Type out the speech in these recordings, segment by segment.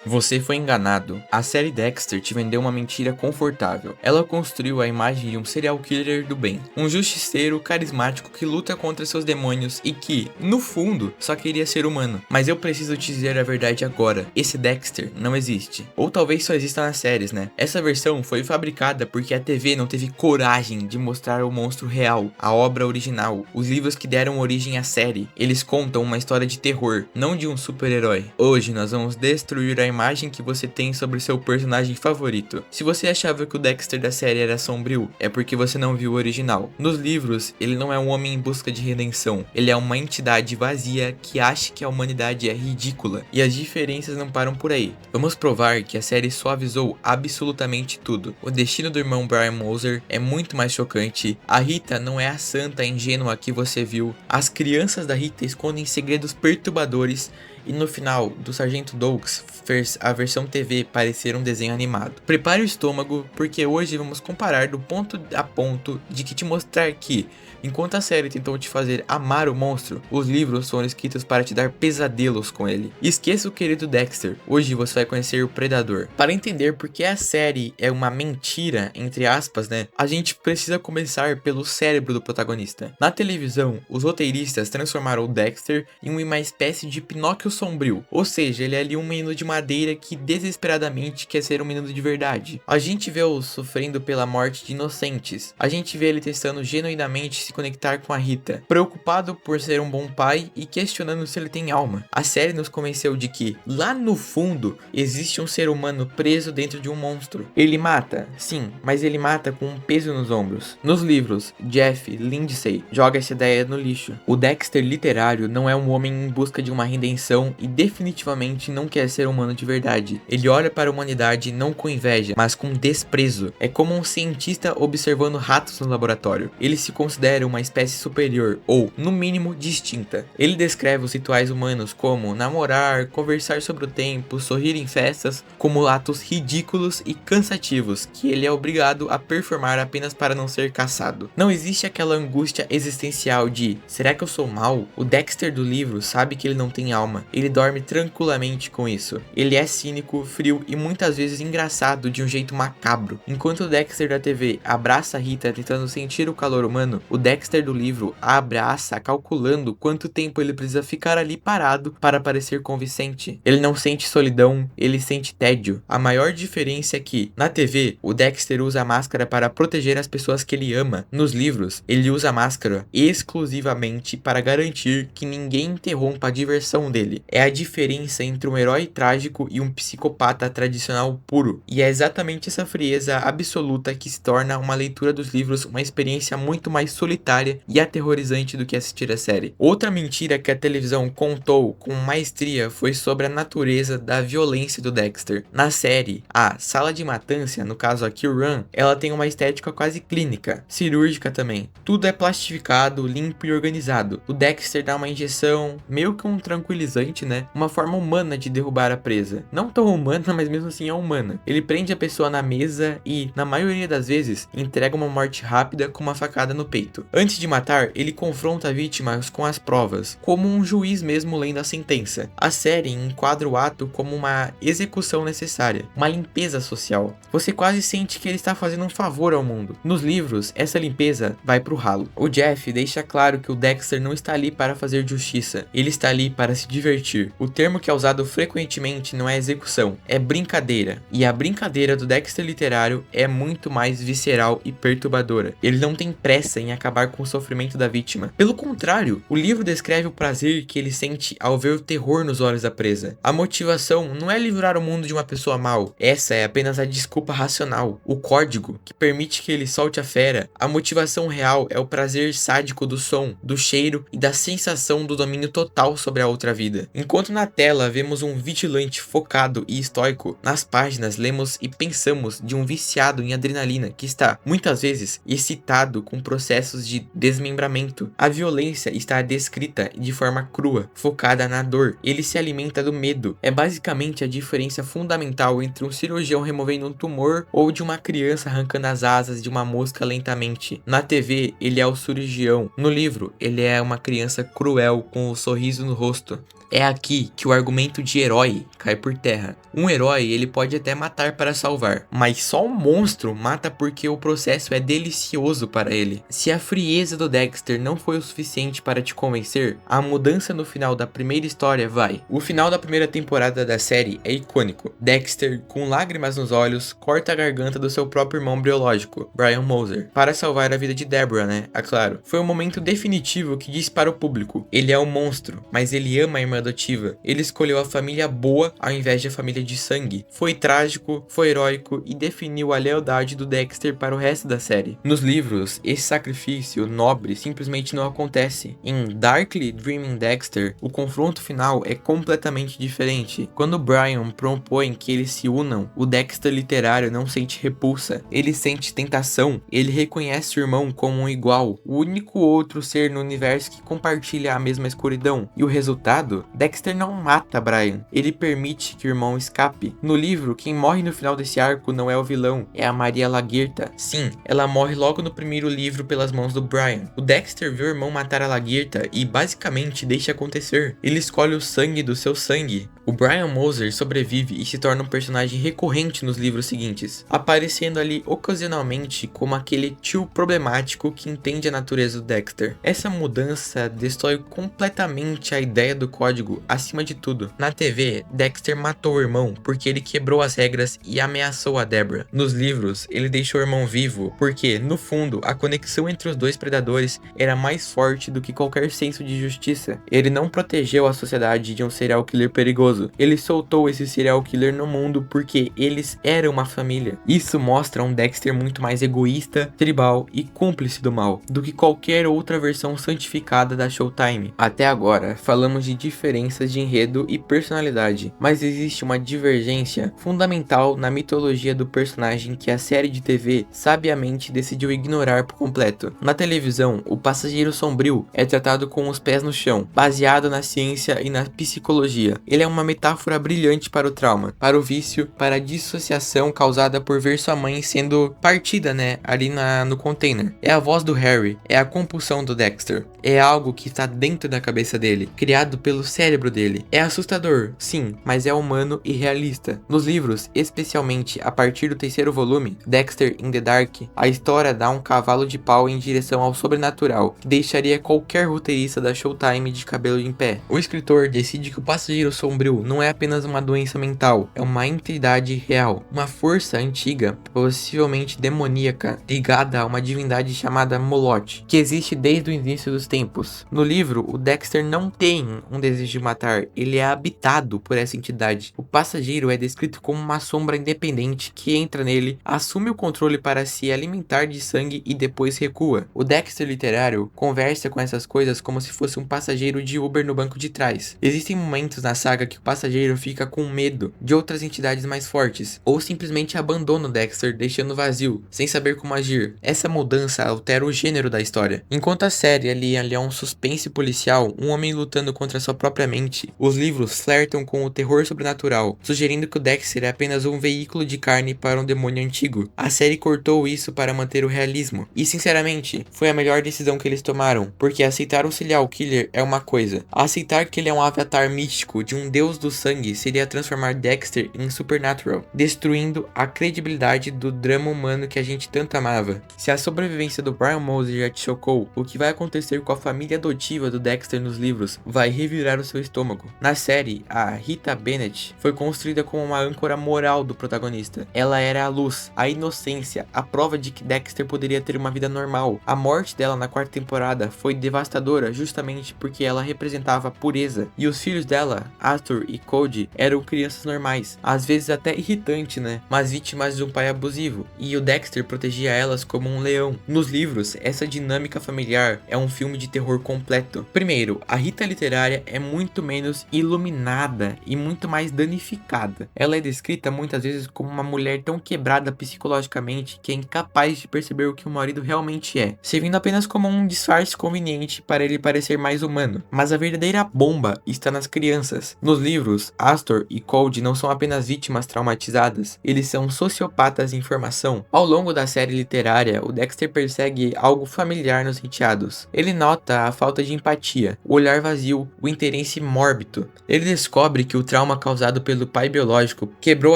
Você foi enganado. A série Dexter te vendeu uma mentira confortável. Ela construiu a imagem de um serial killer do bem, um justiceiro carismático que luta contra seus demônios e que, no fundo, só queria ser humano. Mas eu preciso te dizer a verdade agora. Esse Dexter não existe. Ou talvez só exista nas séries, né? Essa versão foi fabricada porque a TV não teve coragem de mostrar o monstro real, a obra original, os livros que deram origem à série. Eles contam uma história de terror, não de um super-herói. Hoje nós vamos destruir a imagem que você tem sobre seu personagem favorito. Se você achava que o Dexter da série era sombrio, é porque você não viu o original. Nos livros, ele não é um homem em busca de redenção, ele é uma entidade vazia que acha que a humanidade é ridícula. E as diferenças não param por aí. Vamos provar que a série suavizou absolutamente tudo. O destino do irmão Brian Moser é muito mais chocante. A Rita não é a santa ingênua que você viu. As crianças da Rita escondem segredos perturbadores. E no final do Sargento Douglas fez a versão TV parecer um desenho animado. Prepare o estômago, porque hoje vamos comparar do ponto a ponto de que te mostrar que, enquanto a série tentou te fazer amar o monstro, os livros foram escritos para te dar pesadelos com ele. Esqueça o querido Dexter, hoje você vai conhecer o Predador. Para entender por que a série é uma mentira, entre aspas, né, a gente precisa começar pelo cérebro do protagonista. Na televisão, os roteiristas transformaram o Dexter em uma espécie de Pinóquio sombrio, ou seja, ele é ali um menino de madeira que desesperadamente quer ser um menino de verdade. A gente vê-o sofrendo pela morte de inocentes, a gente vê ele testando genuinamente se conectar com a Rita, preocupado por ser um bom pai e questionando se ele tem alma. A série nos convenceu de que, lá no fundo, existe um ser humano preso dentro de um monstro. Ele mata, sim, mas ele mata com um peso nos ombros. Nos livros, Jeff Lindsay joga essa ideia no lixo. O Dexter literário não é um homem em busca de uma redenção e definitivamente não quer ser humano de verdade. Ele olha para a humanidade não com inveja, mas com desprezo. É como um cientista observando ratos no laboratório. Ele se considera uma espécie superior, ou, no mínimo, distinta. Ele descreve os rituais humanos como namorar, conversar sobre o tempo, sorrir em festas, como atos ridículos e cansativos, que ele é obrigado a performar apenas para não ser caçado. Não existe aquela angústia existencial de, será que eu sou mal? O Dexter do livro sabe que ele não tem alma. Ele dorme tranquilamente com isso. Ele é cínico, frio e muitas vezes engraçado de um jeito macabro. Enquanto o Dexter da TV abraça a Rita tentando sentir o calor humano, o Dexter do livro a abraça calculando quanto tempo ele precisa ficar ali parado para parecer convincente. Ele não sente solidão, ele sente tédio. A maior diferença é que, na TV, o Dexter usa a máscara para proteger as pessoas que ele ama. Nos livros, ele usa a máscara exclusivamente para garantir que ninguém interrompa a diversão dele. É a diferença entre um herói trágico e um psicopata tradicional puro. E é exatamente essa frieza absoluta que se torna uma leitura dos livros uma experiência muito mais solitária e aterrorizante do que assistir a série. Outra mentira que a televisão contou com maestria foi sobre a natureza da violência do Dexter. Na série, a sala de matança, no caso a Kill Run, ela tem uma estética quase clínica, cirúrgica também. Tudo é plastificado, limpo e organizado. O Dexter dá uma injeção, meio que um tranquilizante, né? Uma forma humana de derrubar a presa. Não tão humana, mas mesmo assim é humana. Ele prende a pessoa na mesa e, na maioria das vezes, entrega uma morte rápida com uma facada no peito. Antes de matar, ele confronta a vítima com as provas, como um juiz mesmo lendo a sentença. A série enquadra o ato como uma execução necessária, uma limpeza social. Você quase sente que ele está fazendo um favor ao mundo. Nos livros, essa limpeza vai pro ralo. O Jeff deixa claro que o Dexter não está ali para fazer justiça, ele está ali para se divertir. O termo que é usado frequentemente não é execução, é brincadeira. E a brincadeira do Dexter literário é muito mais visceral e perturbadora. Ele não tem pressa em acabar com o sofrimento da vítima. Pelo contrário, o livro descreve o prazer que ele sente ao ver o terror nos olhos da presa. A motivação não é livrar o mundo de uma pessoa mal, essa é apenas a desculpa racional, o código que permite que ele solte a fera. A motivação real é o prazer sádico do som, do cheiro e da sensação do domínio total sobre a outra vida. Enquanto na tela vemos um vigilante focado e estoico, nas páginas lemos e pensamos de um viciado em adrenalina que está, muitas vezes, excitado com processos de desmembramento. A violência está descrita de forma crua, focada na dor. Ele se alimenta do medo. É basicamente a diferença fundamental entre um cirurgião removendo um tumor ou de uma criança arrancando as asas de uma mosca lentamente. Na TV, ele é o cirurgião. No livro, ele é uma criança cruel com um sorriso no rosto. É aqui que o argumento de herói cai por terra. Um herói, ele pode até matar para salvar, mas só um monstro mata porque o processo é delicioso para ele. Se a frieza do Dexter não foi o suficiente para te convencer, a mudança no final da primeira história vai. O final da primeira temporada da série é icônico. Dexter, com lágrimas nos olhos, corta a garganta do seu próprio irmão biológico, Brian Moser, para salvar a vida de Deborah, né? É claro. Foi um momento definitivo que disse para o público: ele é um monstro, mas ele ama a irmã adotiva. Ele escolheu a família boa ao invés de a família de sangue. Foi trágico, foi heróico e definiu a lealdade do Dexter para o resto da série. Nos livros, esse sacrifício nobre simplesmente não acontece. Em Darkly Dreaming Dexter, o confronto final é completamente diferente. Quando Brian propõe que eles se unam, o Dexter literário não sente repulsa, ele sente tentação, ele reconhece o irmão como um igual, o único outro ser no universo que compartilha a mesma escuridão. E o resultado? Dexter não mata Brian, ele permite que o irmão escape. No livro, quem morre no final desse arco não é o vilão, é a Maria Lagertha. Sim, ela morre logo no primeiro livro pelas mãos do Brian. O Dexter vê o irmão matar a Lagertha e basicamente deixa acontecer. Ele escolhe o sangue do seu sangue. O Brian Moser sobrevive e se torna um personagem recorrente nos livros seguintes, aparecendo ali ocasionalmente como aquele tio problemático que entende a natureza do Dexter. Essa mudança destrói completamente a ideia do código acima de tudo. Na TV, Dexter matou o irmão porque ele quebrou as regras e ameaçou a Deborah. Nos livros, ele deixou o irmão vivo porque, no fundo, a conexão entre os dois predadores era mais forte do que qualquer senso de justiça. Ele não protegeu a sociedade de um serial killer perigoso. Ele soltou esse serial killer no mundo porque eles eram uma família. Isso mostra um Dexter muito mais egoísta, tribal e cúmplice do mal do que qualquer outra versão santificada da Showtime. Até agora, falamos de diferenças de enredo e personalidade, mas existe uma divergência fundamental na mitologia do personagem que a série de TV sabiamente decidiu ignorar por completo. Na televisão, o passageiro sombrio é tratado com os pés no chão, baseado na ciência e na psicologia. Ele é uma metáfora brilhante para o trauma, para o vício, para a dissociação causada por ver sua mãe sendo partida, ali no container. É a voz do Harry, é a compulsão do Dexter, é algo que está dentro da cabeça dele, criado pelo cérebro dele. É assustador, sim, mas é humano e realista. Nos livros, especialmente a partir do terceiro volume, Dexter in the Dark, a história dá um cavalo de pau em direção ao sobrenatural, que deixaria qualquer roteirista da Showtime de cabelo em pé. O escritor decide que o passageiro sombrio não é apenas uma doença mental, é uma entidade real, uma força antiga, possivelmente demoníaca, ligada a uma divindade chamada Moloch, que existe desde o início dos tempos. No livro, o Dexter não tem um desejo de matar, ele é habitado por essa entidade. O passageiro é descrito como uma sombra independente que entra nele, assume o controle para se alimentar de sangue e depois recua. O Dexter literário conversa com essas coisas como se fosse um passageiro de Uber no banco de trás. Existem momentos na saga que o passageiro fica com medo de outras entidades mais fortes, ou simplesmente abandona o Dexter, deixando vazio, sem saber como agir. Essa mudança altera o gênero da história. Enquanto a série ali é um suspense policial, um homem lutando contra sua própria mente, os livros flertam com o terror sobrenatural, sugerindo que o Dexter é apenas um veículo de carne para um demônio antigo. A série cortou isso para manter o realismo, e sinceramente, foi a melhor decisão que eles tomaram, porque aceitar um serial killer é uma coisa, aceitar que ele é um avatar místico de um deus do sangue seria transformar Dexter em Supernatural, destruindo a credibilidade do drama humano que a gente tanto amava. Se a sobrevivência do Brian Moser já te chocou, o que vai acontecer com a família adotiva do Dexter nos livros vai revirar o seu estômago. Na série, a Rita Bennett foi construída como uma âncora moral do protagonista. Ela era a luz, a inocência, a prova de que Dexter poderia ter uma vida normal. A morte dela na quarta temporada foi devastadora justamente porque ela representava a pureza, e os filhos dela, Arthur e Cody, eram crianças normais, às vezes até irritante, mas vítimas de um pai abusivo, e o Dexter protegia elas como um leão. Nos livros, essa dinâmica familiar é um filme de terror completo. Primeiro, a Rita literária é muito menos iluminada e muito mais danificada. Ela é descrita muitas vezes como uma mulher tão quebrada psicologicamente que é incapaz de perceber o que o marido realmente é, servindo apenas como um disfarce conveniente para ele parecer mais humano. Mas a verdadeira bomba está nas crianças. Nos livros, Astor e Cold não são apenas vítimas traumatizadas, eles são sociopatas em formação. Ao longo da série literária, o Dexter persegue algo familiar nos enteados. Ele nota a falta de empatia, o olhar vazio, o interesse mórbido. Ele descobre que o trauma causado pelo pai biológico quebrou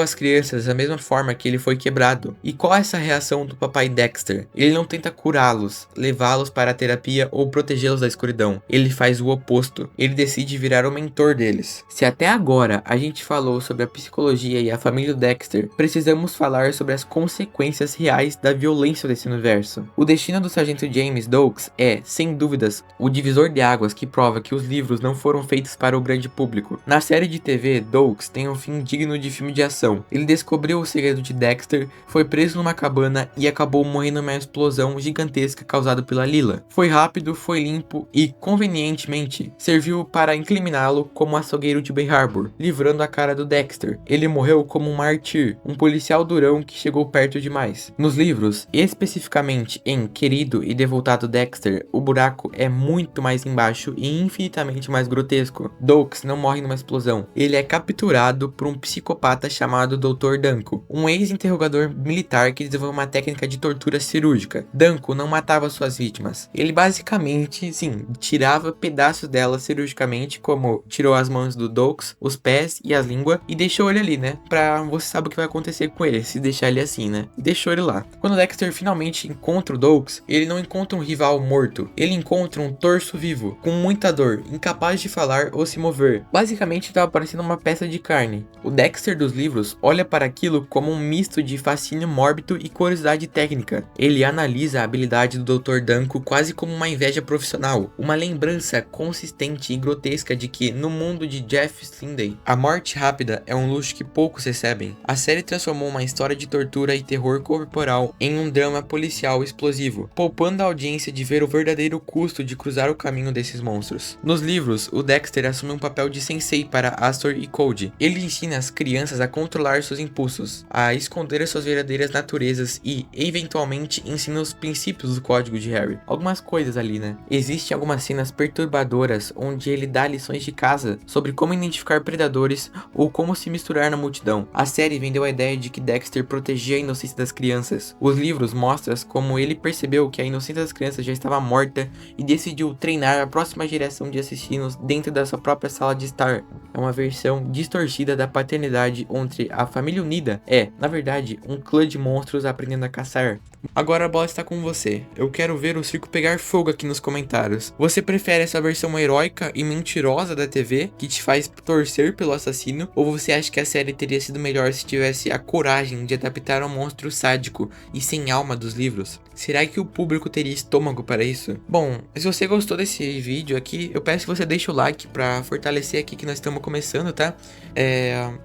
as crianças da mesma forma que ele foi quebrado. E qual é essa reação do papai Dexter? Ele não tenta curá-los, levá-los para a terapia ou protegê-los da escuridão. Ele faz o oposto. Ele decide virar o mentor deles. Se até agora a gente falou sobre a psicologia e a família do Dexter, precisamos falar sobre as consequências reais da violência desse universo. O destino do Sargento James Doakes é, sem dúvidas, o divisor de águas que prova que os livros não foram feitos para o grande público. Na série de TV, Doakes tem um fim digno de filme de ação. Ele descobriu o segredo de Dexter, foi preso numa cabana e acabou morrendo numa explosão gigantesca causada pela Lila. Foi rápido, foi limpo e, convenientemente, serviu para incriminá-lo como açougueiro de Bay Harbor, livrando a cara do Dexter. Ele morreu como um mártir, um policial durão que chegou perto demais. Nos livros, especificamente em Querido e Devoltado Dexter, o buraco é muito mais embaixo e infinitamente mais grotesco. Doakes não morre numa explosão. Ele é capturado por um psicopata chamado Dr. Danko, um ex-interrogador militar que desenvolveu uma técnica de tortura cirúrgica. Danko não matava suas vítimas. Ele basicamente, sim, tirava pedaços delas cirurgicamente, como tirou as mãos do Doakes, os pés e a língua, e deixou ele ali, né? Pra você saber o que vai acontecer com ele, se deixar ele assim, né? E deixou ele lá. Quando Dexter finalmente encontra o Doakes, ele não encontra um rival morto. Ele encontra um torso vivo, com muita dor, incapaz de falar ou se mover. Basicamente estava parecendo uma peça de carne. O Dexter dos livros olha para aquilo como um misto de fascínio mórbido e curiosidade técnica. Ele analisa a habilidade do Dr. Danko quase como uma inveja profissional, uma lembrança consistente e grotesca de que, no mundo de Jeff Slinday, a morte rápida é um luxo que poucos recebem. A série transformou uma história de tortura e terror corporal em um drama policial explosivo, poupando a audiência de ver o verdadeiro custo de cruzar o caminho desses monstros. Nos livros, o Dexter assume um papel de sensei para Astor e Cold. Ele ensina as crianças a controlar seus impulsos, a esconder as suas verdadeiras naturezas e, eventualmente, ensina os princípios do código de Harry. Algumas coisas ali, né? Existem algumas cenas perturbadoras onde ele dá lições de casa sobre como identificar predadores ou como se misturar na multidão. A série vendeu a ideia de que Dexter protegia a inocência das crianças. Os livros mostram como ele percebeu que a inocência das crianças já estava morta e decidiu treinar a próxima geração de assassinos dentro da sua própria sala de estar. É uma versão distorcida da paternidade onde a família unida é, na verdade, um clã de monstros aprendendo a caçar. Agora a bola está com você. Eu quero ver o circo pegar fogo aqui nos comentários. Você prefere essa versão heróica e mentirosa da TV, que te faz torcer pelo assassino, ou você acha que a série teria sido melhor se tivesse a coragem de adaptar um monstro sádico e sem alma dos livros? Será que o público teria estômago para isso? Bom, se você gostou desse vídeo aqui, eu peço que você deixe o like para fortalecer aqui que nós estamos começando, tá?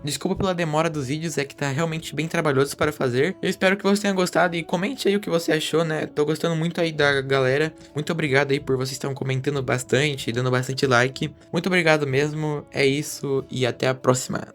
Desculpa pela demora dos vídeos, é que tá realmente bem trabalhoso para fazer. Eu espero que você tenha gostado e comente aí o que você achou, né? Tô gostando muito aí da galera. Muito obrigado aí por vocês estarem comentando bastante, dando bastante like. Muito obrigado mesmo, é isso e até a próxima.